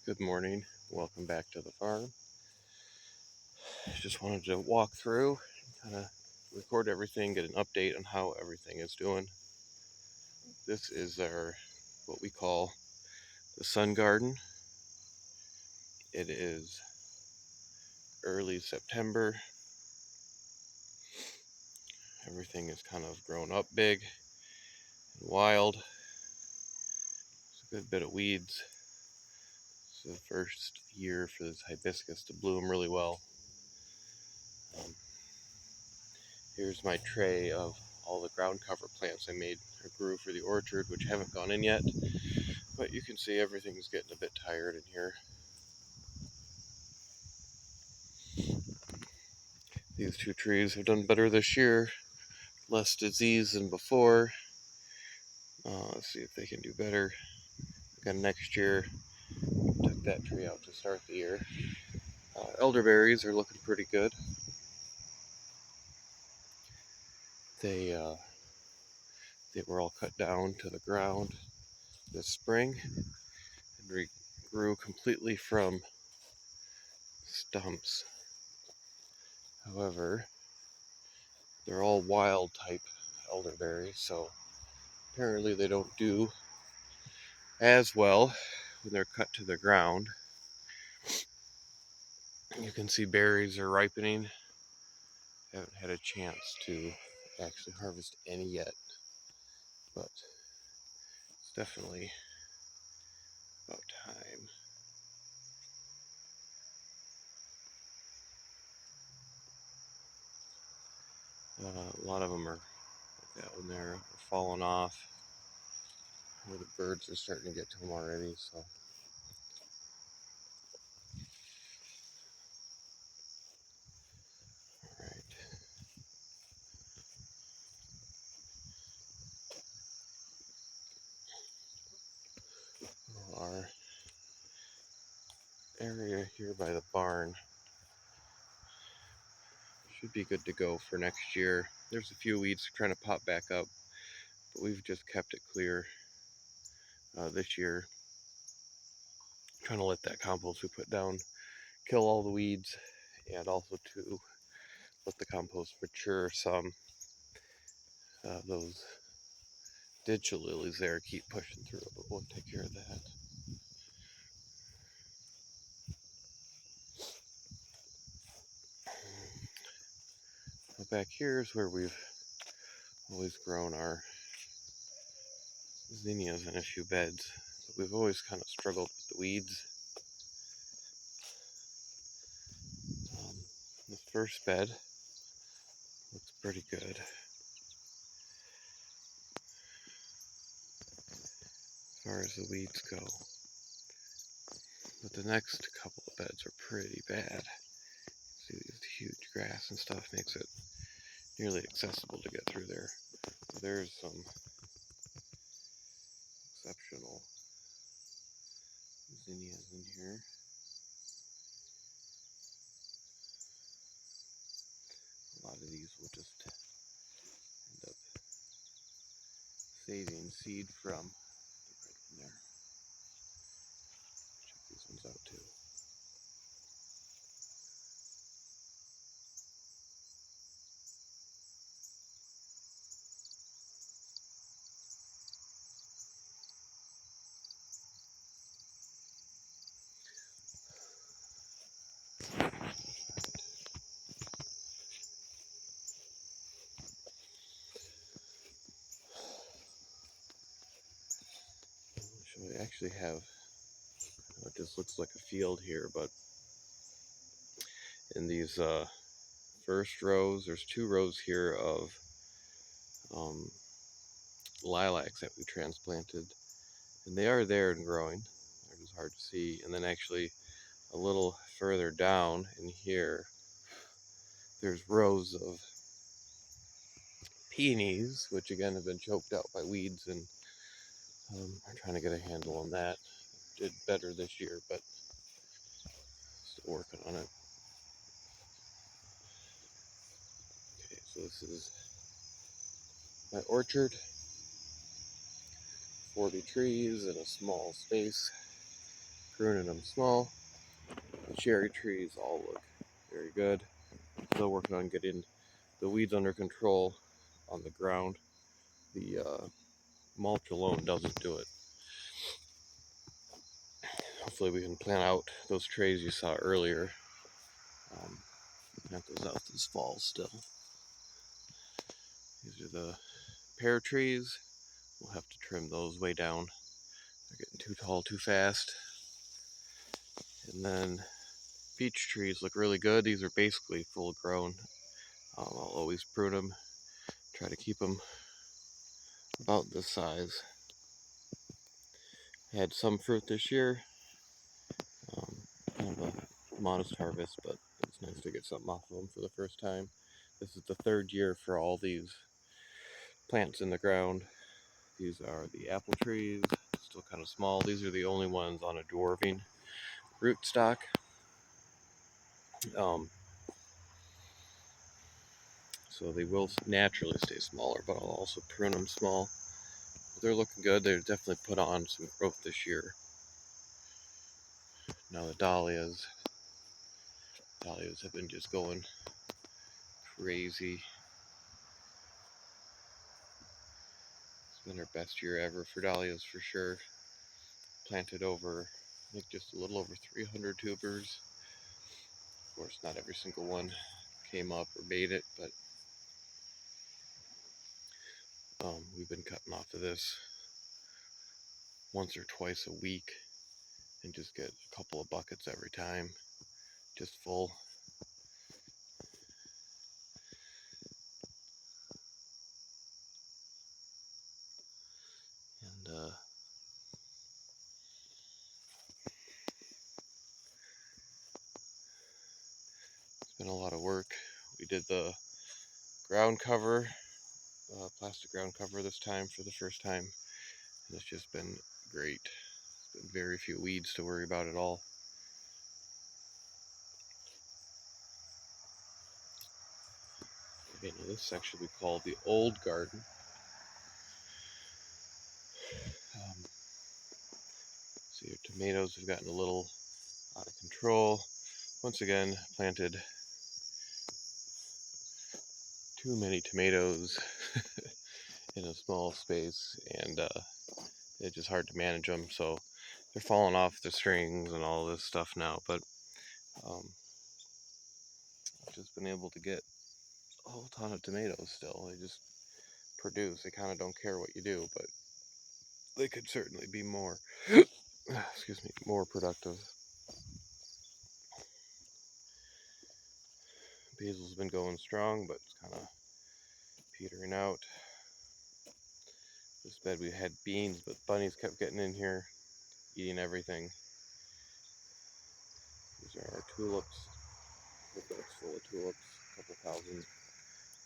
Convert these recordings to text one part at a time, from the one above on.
Good morning. Welcome back to the farm. Just wanted to walk through, kind of record everything, get an update on how everything is doing. This is what we call the sun garden. It is early September. Everything is kind of grown up big and wild. There's a good bit of weeds. It's the first year for this hibiscus to bloom really well. Here's my tray of all the ground cover plants I made or grew for the orchard, which haven't gone in yet. But you can see everything's getting a bit tired in here. These two trees have done better this year. Less disease than before. Let's see if they can do better again next year. Took that tree out to start the year. Elderberries are looking pretty good. They were all cut down to the ground this spring and grew completely from stumps. However, they're all wild type elderberries, so apparently they don't do as well when they're cut to the ground. You can see berries are ripening. Haven't had a chance to actually harvest any yet, but it's definitely about time. A lot of them are like that when they're falling off, where the birds are starting to get to them already. So our area here by the barn should be good to go for next year. There's a few weeds trying to pop back up, but we've just kept it clear this year, trying to let that compost we put down kill all the weeds, and also to let the compost mature some. Those ditch lilies there keep pushing through, but we'll take care of that. Back here is where we've always grown our zinnias in a few beds. But we've always kind of struggled with the weeds. The first bed looks pretty good. As far as the weeds go. But the next couple of beds are pretty bad. See, these huge grass and stuff makes it nearly accessible to get through there. There's some exceptional zinnias in here. A lot of these will just end up saving seed from right from there. Check these ones out too. So we actually have, it just looks like a field here, but in these first rows, there's 2 rows here of lilacs that we transplanted, and they are there and growing. They're just hard to see. And then actually a little further down in here, there's rows of peonies, which again have been choked out by weeds, and I'm trying to get a handle on that. Did better this year, but still working on it. Okay, so this is my orchard. 40 trees in a small space. pruning them small. The cherry trees all look very good. Still working on getting the weeds under control on the ground. The mulch alone doesn't do it. Hopefully we can plant out those trays you saw earlier. Plant those out this fall still. These are the pear trees. We'll have to trim those way down. They're getting too tall too fast. And then peach trees look really good. These are basically full grown. I'll always prune them. Try to keep them about this size. Had some fruit this year. Kind of a modest harvest, but it's nice to get something off of them for the first time. This is the third year for all these plants in the ground. These are the apple trees, still kind of small. These are the only ones on a dwarving rootstock. So they will naturally stay smaller, but I'll also prune them small. But they're looking good. They're definitely put on some growth this year. Now the dahlias have been just going crazy. It's been our best year ever for dahlias for sure. Planted over, I think just a little over 300 tubers. Of course, not every single one came up or made it, but we've been cutting off of this once or twice a week and just get a couple of buckets every time, just full. And it's been a lot of work. We did the ground cover, plastic ground cover this time for the first time, and it's just been great. There's been very few weeds to worry about at all. Okay, now this section we call the old garden. So your tomatoes have gotten a little out of control. Once again, planted too many tomatoes in a small space, and it's just hard to manage them. So they're falling off the strings and all this stuff now. But I've just been able to get a whole ton of tomatoes still. They just produce. They kind of don't care what you do, but they could certainly be more, excuse me, more productive. Basil's been going strong, but it's kind of petering out. This bed we had beans, but bunnies kept getting in here, eating everything. These are our tulips. The bed's full of tulips, a couple thousand.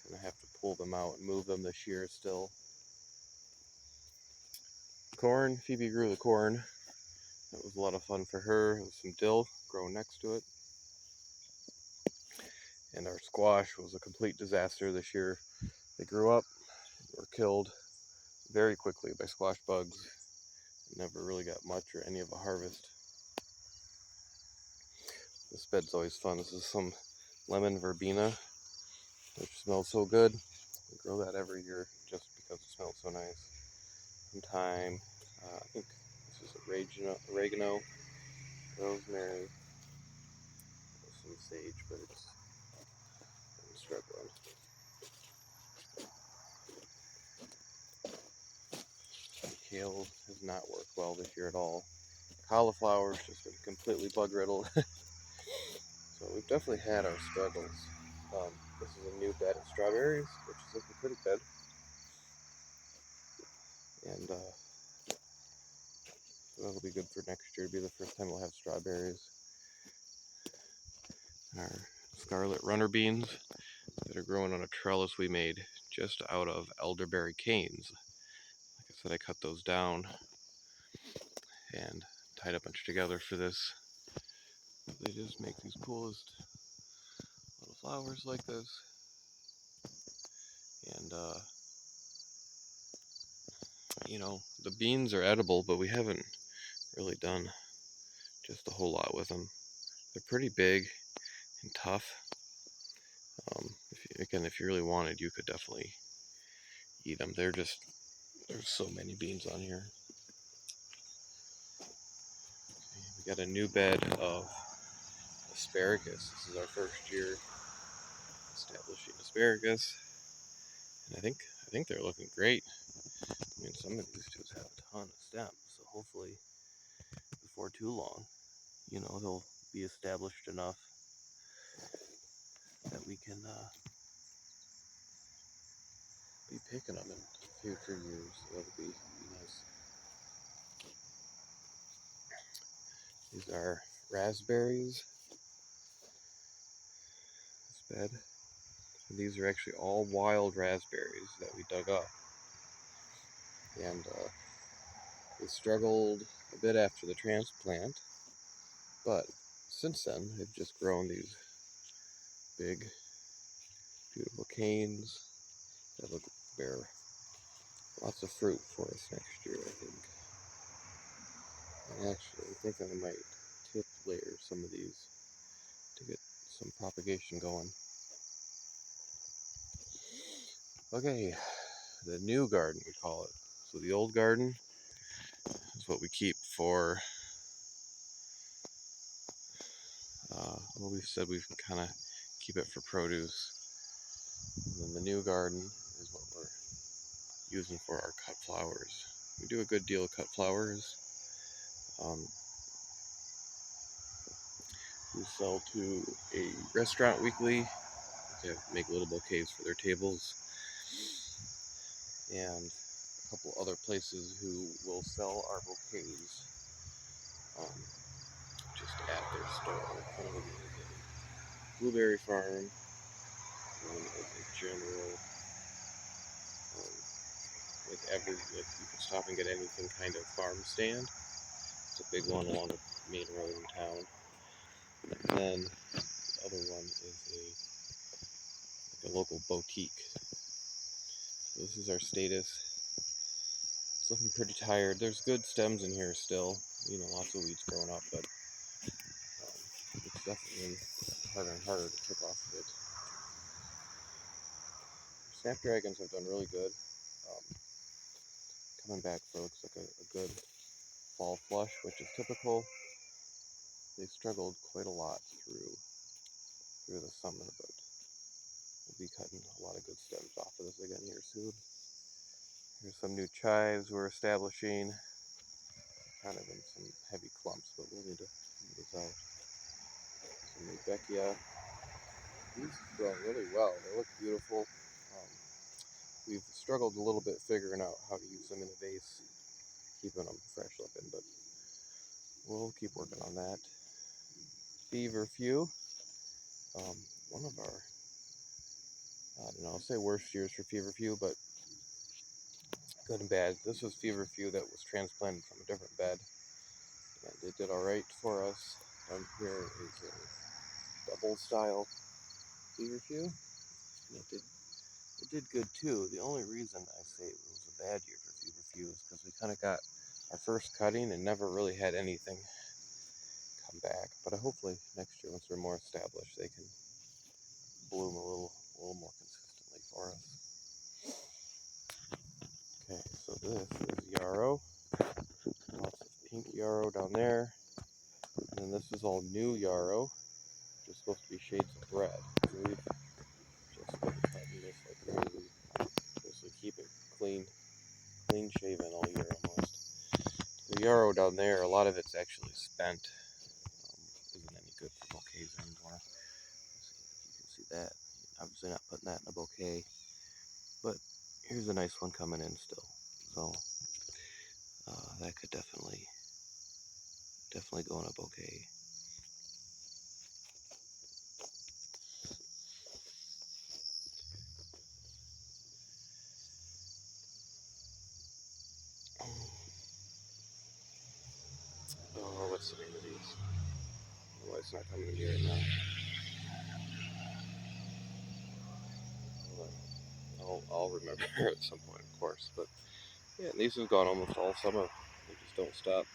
Gonna have to pull them out and move them this year still. Corn, Phoebe grew the corn. That was a lot of fun for her. There was some dill growing next to it. And our squash was a complete disaster this year. They grew up, were killed very quickly by squash bugs. Never really got much or any of a harvest. This bed's always fun. This is some lemon verbena, which smells so good. We grow that every year just because it smells so nice. And thyme, I think this is oregano, rosemary, some sage, but I'm struggling. Kale has not worked well this year at all. Cauliflower's just been completely bug riddled. So we've definitely had our struggles. This is a new bed of strawberries, which is looking pretty good. And that'll be good for next year. It'll be the first time we'll have strawberries. Our scarlet runner beans that are growing on a trellis we made just out of elderberry canes. Like I said, I cut those down and tied a bunch together for this. They just make these coolest little flowers like this. And you know, the beans are edible, but we haven't really done just a whole lot with them. They're pretty big and tough. If you really wanted, you could definitely eat them. There's so many beans on here. Okay, we got a new bed of asparagus. This is our first year establishing asparagus, and I think they're looking great. I mean, some of these just have a ton of stems, so hopefully before too long, they'll be established enough that we can be picking them in future years. So that'll be nice. These are raspberries. This bed. And these are actually all wild raspberries that we dug up. And they struggled a bit after the transplant, but since then they've just grown these big, beautiful canes that will bear lots of fruit for us next year, I think. And actually, I think I might tip layer some of these to get some propagation going. Okay, the new garden, we call it. So the old garden is what we keep for, well, we've said we kind of keep it for produce. And then the new garden is what we're using for our cut flowers. We do a good deal of cut flowers. We sell to a restaurant weekly. They make little bouquets for their tables. And a couple other places who will sell our bouquets just at their store. Kind of a blueberry farm, one is a general, like you can stop and get anything kind of farm stand. It's a big one along the main road in town. And then the other one is like a local boutique. So this is our status. It's looking pretty tired. There's good stems in here still. Lots of weeds growing up, but it's definitely harder and harder to pick off of it. Snapdragons have done really good. Coming back for looks like a good fall flush, which is typical. They struggled quite a lot through the summer, but we'll be cutting a lot of good stems off of this again here soon. Here's some new chives we're establishing, kind of in some heavy clumps, but we'll need to move those out. Some Rudbeckia. These grow really well. They look beautiful. We've struggled a little bit figuring out how to use them in a vase, keeping them fresh looking, but we'll keep working on that. Feverfew. One of our, I don't know, I'll say worst years for feverfew, but good and bad. This was feverfew that was transplanted from a different bed, and it did all right for us. Here is a double style feverfew, and it did good too. The only reason I say it was a bad year for feverfew is because we kind of got our first cutting and never really had anything come back. But hopefully next year, once we're more established, they can bloom a little more consistently for us. Okay, so this is yarrow. Lots of pink yarrow down there. And then this is all new yarrow, which is supposed to be shades of red. So we've just been cutting this like crazy. Just to keep it clean shaven all year almost. The yarrow down there, a lot of it's actually spent. Isn't any good for bouquets anymore. Let's see if you can see that. Obviously not putting that in a bouquet, but here's a nice one coming in still. So that could definitely go in a bouquet. Oh, what's the name of these? Oh, it's not coming to me right now. I'll remember at some point, of course. But yeah, these have gone almost all summer. They just don't stop.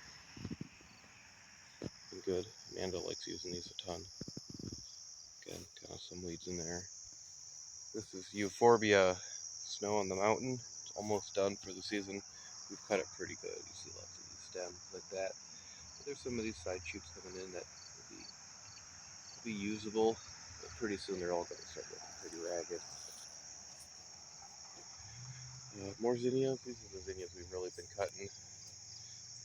Been good. Amanda likes using these a ton. Again, kind of some weeds in there. This is Euphorbia Snow on the Mountain. It's almost done for the season. We've cut it pretty good. You see lots of these stems like that. But there's some of these side shoots coming in that will be usable, but pretty soon they're all going to start looking pretty ragged. More zinnias. These are the zinnias we've really been cutting.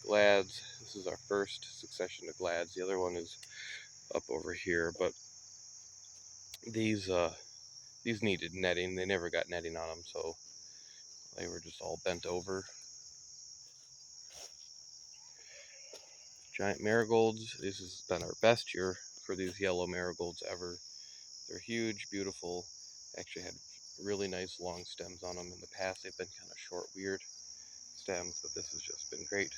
Glads. This is our first succession of glads. The other one is up over here, but these needed netting. They never got netting on them, so they were just all bent over. Giant marigolds. This has been our best year for these yellow marigolds ever. They're huge, beautiful. Actually had really nice long stems on them. In the past they've been kind of short, weird stems, but this has just been great.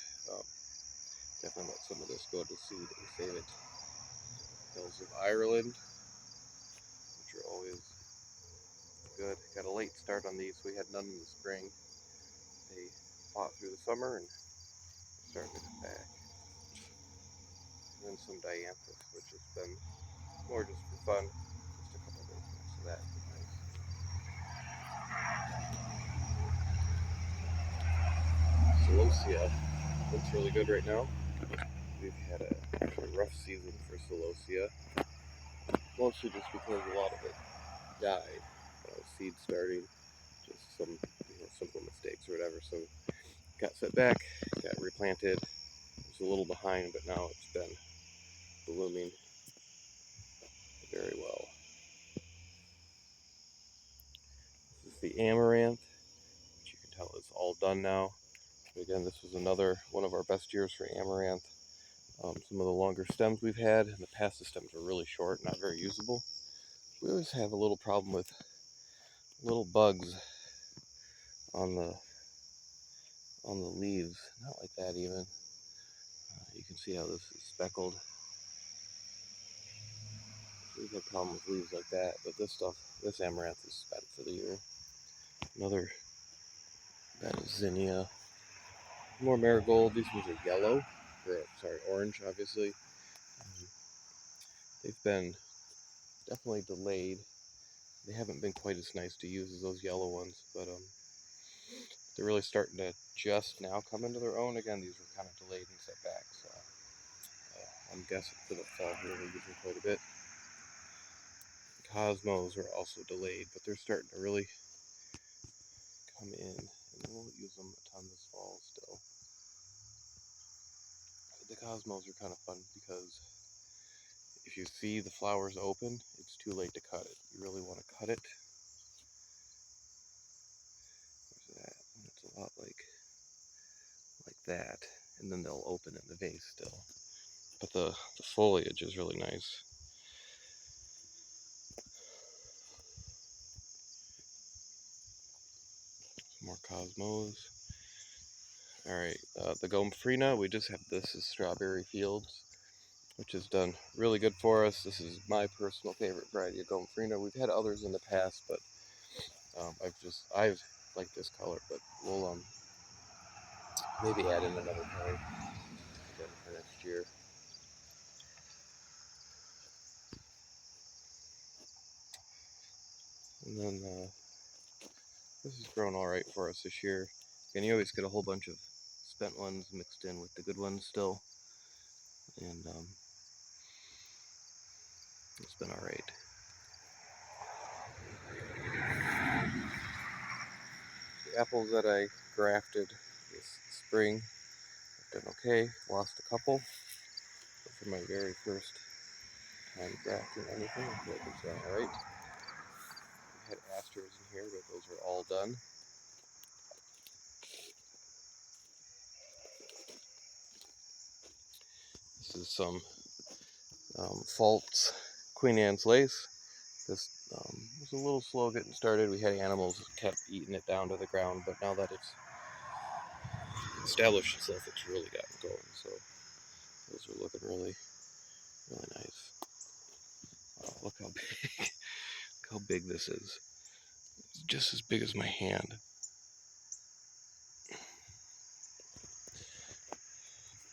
Definitely let some of this go to seed and save it. Hills of Ireland, which are always good. Got a late start on these. We had none in the spring. They fought through the summer and started to come back. And then some dianthus, which has been more just for fun. Just a couple days next to that. Nice. Celosia looks really good right now. We've had a rough season for Celosia, mostly just because a lot of it died when I was seed starting, just some simple mistakes or whatever. So got set back, got replanted. It was a little behind, but now it's been blooming very well. This is the amaranth, which you can tell is all done now. Again, this was another one of our best years for amaranth. Some of the longer stems we've had. In the past, the stems were really short, not very usable. We always have a little problem with little bugs on the leaves. Not like that even. You can see how this is speckled. We've had a problem with leaves like that, but this amaranth is spent for the year. Another bed of zinnia. More marigold. These ones are yellow. Or, sorry, orange, obviously. They've been definitely delayed. They haven't been quite as nice to use as those yellow ones, but they're really starting to just now come into their own. Again, these were kind of delayed and set back, so I'm guessing for the fall here we'll use them quite a bit. Cosmos are also delayed, but they're starting to really come in, and we'll use them a ton this fall still. But the Cosmos are kind of fun because if you see the flowers open, it's too late to cut it. You really want to cut it. There's that. And it's a lot like that, and then they'll open in the vase still. But the foliage is really nice. More Cosmos. Alright, the Gomphrena, we just have this as Strawberry Fields, which has done really good for us. This is my personal favorite variety of Gomphrena. We've had others in the past, but I've liked this color, but we'll maybe add in another color again for next year. And then this has grown all right for us this year. And you always get a whole bunch of spent ones mixed in with the good ones still, and it's been all right. The apples that I grafted this spring have done okay. Lost a couple. Those are my very first time grafting anything. I feel like it's done all right. We had asters in here, but those are all done. This is some False Queen Anne's lace. This was a little slow getting started. We had animals that kept eating it down to the ground, but now that it's established itself, it's really gotten going. So those are looking really, really nice. Oh, look how big, look how big this is. It's just as big as my hand.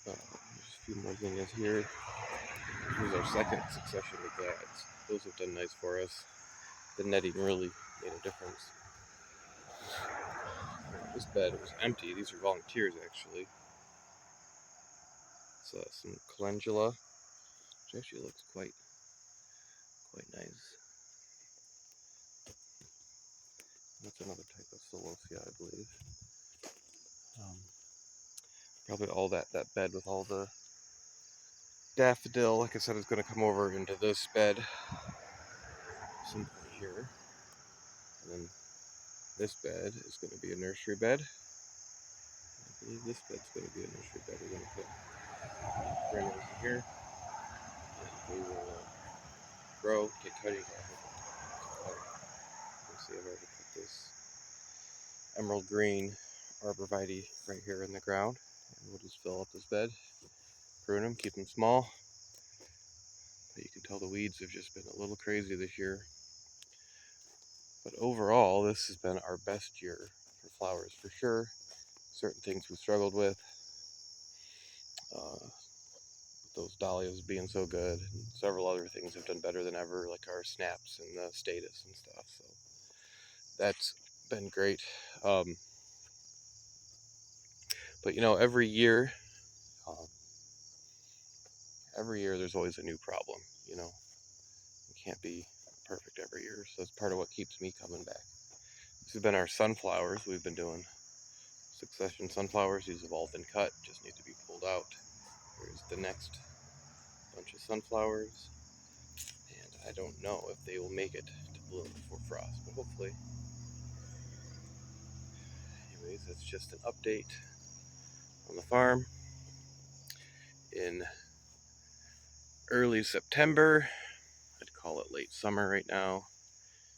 There's a few more zinnias here. Here's our second succession of glads. Those have done nice for us. The netting really made a difference. This bed was empty. These are volunteers, actually. It's some calendula, which actually looks quite nice. That's another type of celosia, I believe. Probably all that bed with all the daffodil, like I said, is going to come over into this bed some point here. And then this bed is going to be a nursery bed. I believe this bed's going to be a nursery bed. We're going to put perennials in here. And we will grow, get cuttings off of it. Let's see, I've already put this emerald green arborvitae right here in the ground. And we'll just fill up this bed, prune them, keep them small. But you can tell the weeds have just been a little crazy this year. But overall, this has been our best year for flowers for sure. Certain things we struggled with, those dahlias being so good, and several other things have done better than ever, like our snaps and the status and stuff. So that's been great. But you know, every year there's always a new problem. You know, it can't be perfect every year, so that's part of what keeps me coming back. This has been our sunflowers. We've been doing succession sunflowers. These have all been cut, just need to be pulled out. Here's the next bunch of sunflowers, and I don't know if they will make it to bloom before frost, but hopefully. Anyways, that's just an update on the farm in early September. I'd call it late summer right now.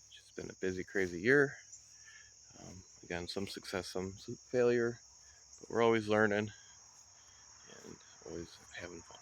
It's just been a busy, crazy year. Again, some success, some failure, but we're always learning and always having fun.